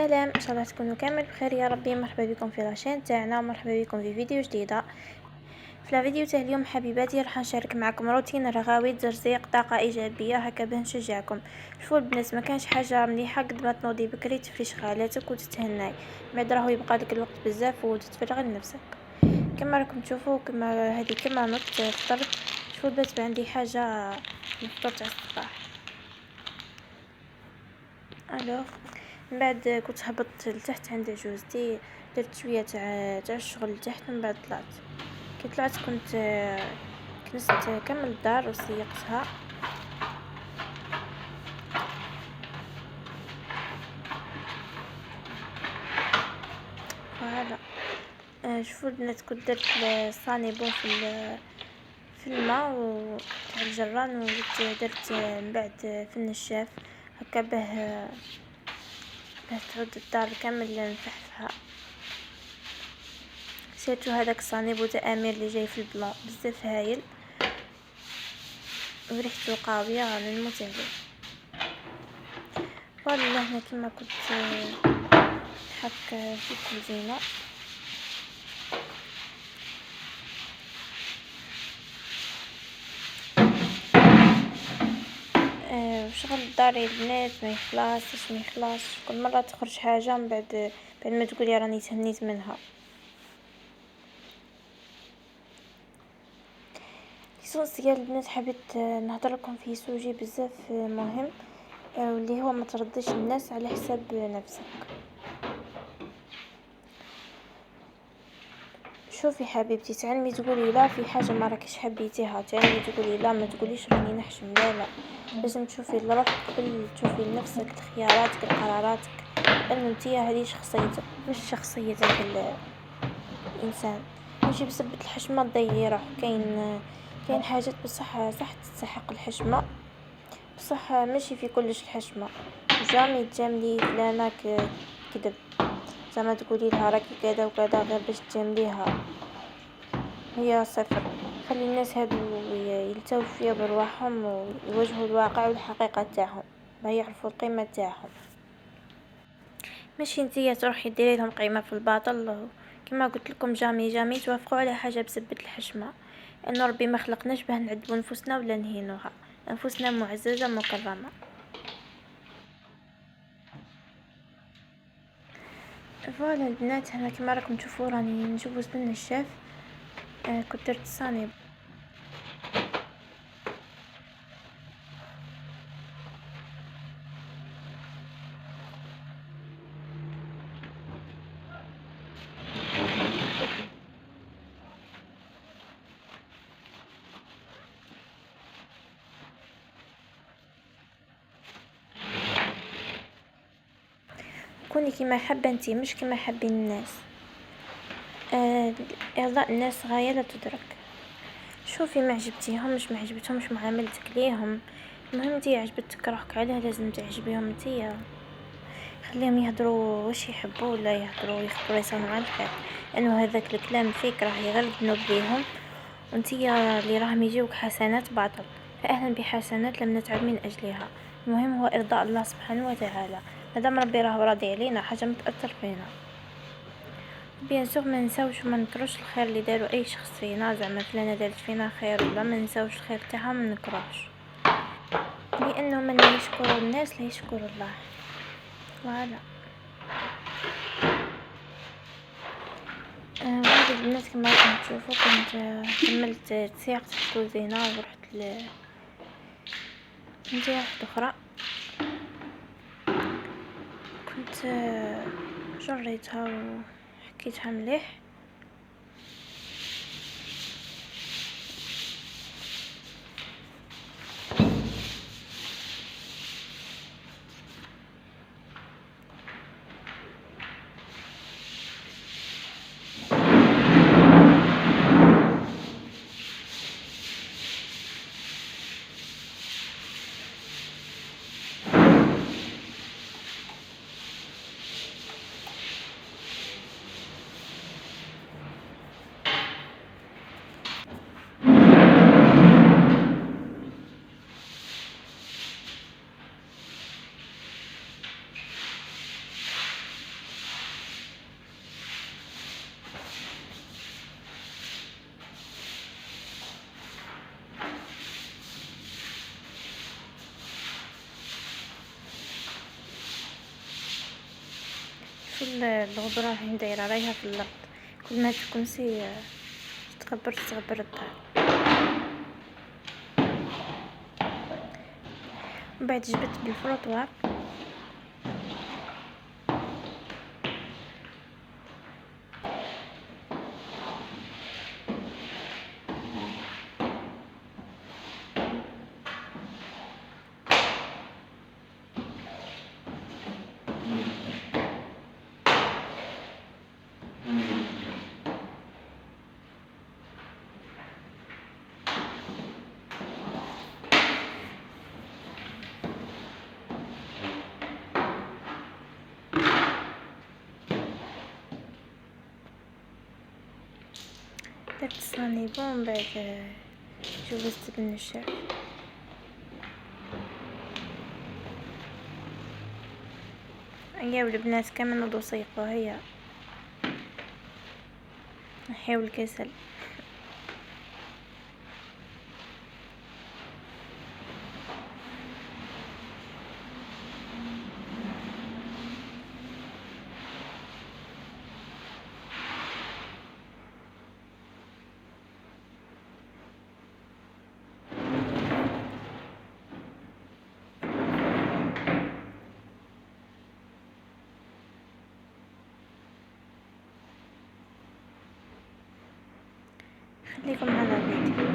السلام، ان شاء الله تكونوا كامل بخير يا ربي. مرحبا بكم في لاشين تاعنا ومرحبا بكم في فيديو جديده. في الفيديو تاع اليوم حبيباتي راح نشارك معكم روتين رغاوي ترزيق طاقه ايجابيه هكا باه نشجعكم. شوفوا البنات، ما كانش حاجه مليحه قد ما تنوضي بكري تفريش خالاتك وتتهناي، بعد راهو يبقى لك الوقت بزاف وتتفرغ لنفسك. كما راكم تشوفوا كما هذه كما نط فطرت. شوفوا البنات، عندي حاجه الفطور تاع الصباح. الوغ من بعد كنت هبطت لتحت عند عجوزتي، درت شويه تاع الشغل لتحت، من بعد طلعت. كي طلعت كنت كنست كامل الدار وسيقتها. فوالا شوفوا البنات، كنت درت الصاني بون في الماء وتاع الجران، ودرت من بعد في النشاف هكا باه تعود الدار كامل مفحفحه. سيرتو هذاك الصاني تاع امير اللي جاي في البلا بزاف هايل وريحته قويه نموت عليه. والله هنا كما كنت نحك في الكوزينه. وشغل الدار البنات ما يخلاص كل مره تخرج حاجه من بعد ما تقولي راني تهنيت منها. ليسونس ديال البنات حبيت نهضر لكم فيه سوجي بزاف مهم، واللي هو ما ترضيش الناس على حساب نفسك. شوفي حبيبتي، تعلمي تقولي لا في حاجه ما راكيش حبيتيها، تعلمي تقولي لا، ما تقوليش راني نحشم. لا لازم تشوفي لروحك قبل تشوفي لنفسك خياراتك قراراتك، لانه نتيا هذه شخصيتك مش شخصيه الانسان. ماشي بسبب الحشمه تضيعي روحك. كاين حاجات بصح صح تستحق الحشمه، بصح ماشي في كلش الحشمه. جامي تجاملي فلانه كذب، زعما تقولي لها راكي كذا وكذا غير باش تجامليها، هي صفر. خلي الناس هادو يلتاو فيها برواحهم ويواجهوا الواقع والحقيقه تاعهم، ما يعرفوا القيمه تاعهم. ماشي نتيا تروحي ديري لهم قيمه في الباطل. كما قلت لكم جامي توافقوا على حاجه بسبب الحشمه، ان ربي ما خلقناش باه نعذبوا نفوسنا ولا نهينوها. انفسنا معززه مكرمه. فوالا البنات، هنا كما راكم تشوفوا راني نجوز بالنشاف. كنت درت الصاني. كوني كما حابه انتي، مش كما حابين الناس. ارضاء الناس غايه لا تدرك. شوفي، ما عجبتيهمش ما عجبتهمش معاملتك ليهم، المهم انتي عجبتك روحك، علاه لازم تعجبيهم انتيا؟ خليهم يهضروا واش يحبوا ولا يهضروا يخبروا يصنعوا على الخير، لانه هذاك الكلام فيك راح يغلب ذنوب ليهم، وانتيا اللي راهم يجيوك حسنات باطل. فاهلا بحسنات لم نتعب من اجلها. المهم هو ارضاء الله سبحانه وتعالى. مادام ربي راه راضي علينا حاجه متاثر فينا، بيان سور ما نساوش وما نكروش الخير اللي داروا اي شخص فينا. زعما فلانه دارت فينا خير ولا ما نساوش الخير تاعها، ما نكروش، لانه من يشكر الناس لا يشكر الله. فوالا هذه البنات كما راكم تشوفوا، كنت كملت سياقة الكوزينة ورحت عندي واحدة اخرى. كنت جريتها وحكيتها مليح. شوفوا الغبرة راهي دايرة رايحة في الأرض، كل ما تكنسي تغبر الدار. من بعد جبت بالفروطوار درت الصانيبون، بعد جوزت بالنشاف. ايا البنات كامل نوضو صيقو، هيا نحيو الكسل. خليكم على الفيديو.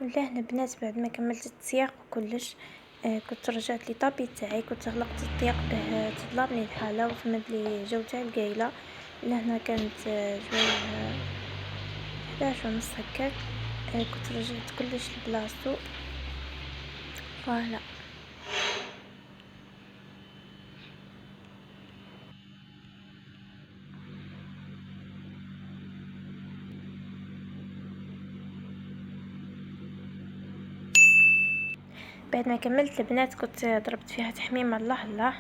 والله البنات بعد ما كملت التسياق وكلش كنت رجعت لي طابي تاعي، كنت غلقت الطياق به تظلمني الحالة وفمد لي جو تاع القايلة. لهنا كانت شوية 11:30 هكاك. كنت رجعت كلش لبلاصتو. فوالا. بعد ما كملت البنات كنت ضربت فيها تحميم الله.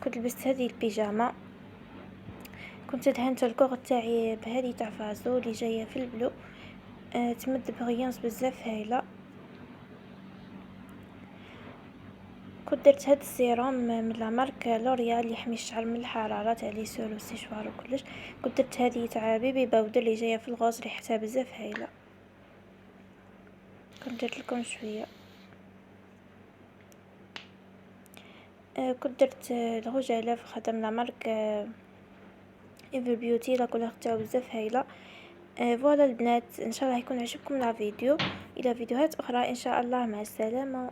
كنت لبست هذه البيجامة، كنت دهنت الكوغ تاعي بهذه تاع فازو اللي جايه في البلو. تمد بغيانس بزاف هايله. كنت درت هاد السيروم من لا مارك لوريال اللي يحمي الشعر من الحراره تاع لي سول والسيشوار وكلش. كنت درت هذه تاع بيبي باودر اللي جايه في الغوز ريحتها بزاف هايله. كنت درت لكم شويه. كنت درت الغوج على خدم لا مارك ايفر بيوتي، لا كولور تاعو بزاف هايله. فوالا البنات، ان شاء الله يكون عجبكم لا فيديو. الى فيديوهات اخرى ان شاء الله، مع السلامه.